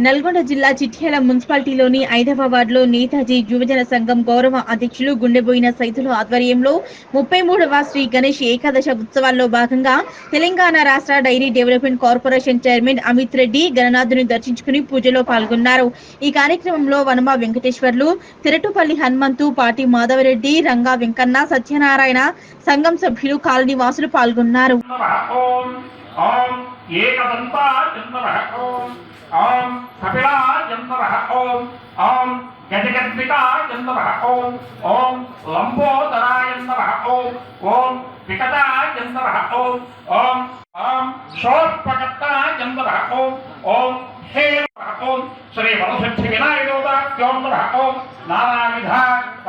నల్గొండ జిల్లా చిట్యాల మున్సిపాలిటీలోని 5వ వార్డులో నేతాజీ యువజన సంఘం గౌరవ అధ్యక్షులు గుండెబోయిన సైతుల ఆధ్వర్యంలో 33వ శ్రీ గణేష్ ఏకాదశ ఉత్సవాల్లో భాగంగా తెలంగాణ రాష్ట్ర dairy development corporation chairman Amit Reddy గణనాథుని దర్శించుకుని పూజలో పాల్గొన్నారు. ఈ కార్యక్రమంలో వనమ వెంకటేశ్వర్లు, తిరటుపల్లి హనుమంతు, పాటి మాధవరెడ్డి, రంగా వెంకన్న, సత్యనారాయణ, సంఘం సభ్యులు, కాలనీ వాసులు పాల్గొన్నారు. ओम कपिलाय नमः ओम ओम गजगर्भिकाय नमः ओम ओम लंबोदराय नमः ओम ओम विकटाय नमः ओम ओम ओम शोभपकटाय नमः ओम ओम हे ओम श्री वरसिद्धि विनायकोदाय नमः ओम नानाविध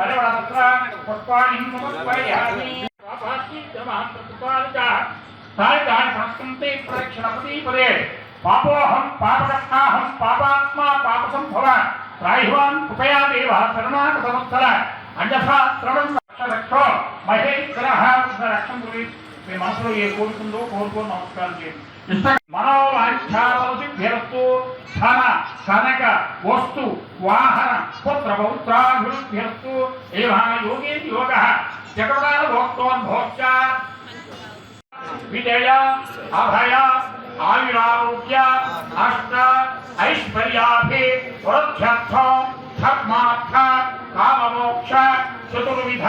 परिवरत्र पुष्पाणि समर्पयामि पापाति नमः प्रतिपादिता सायदाय संस्कृते प्रक्षणपति पदे पापोहम पापकर्ताहम पापात्मा पापसंभव त्राहिवान् कृपया देव शरणागतवत्सल अन्यथा श्रवण रक्षो महेश्वरः रक्षं गुरु మీ మనసులో ఏ కోరుకుందో కోరుకొని నమస్కారం చేయండి. మనోవాంఛాసిద్ధ్యరస్తు ధన కనక వస్తు వాహన పుత్ర పౌత్రాభివృద్ధ్యరస్తు ఏవా యోగే యోగ జగదాన భోక్తోన్భోక్త విజయ అభయ आयुरारोग्य अष्ट ऐश्वर्याभि वृद्ध्यर्थ धर्मार्थ काममोक्ष चतुर्विध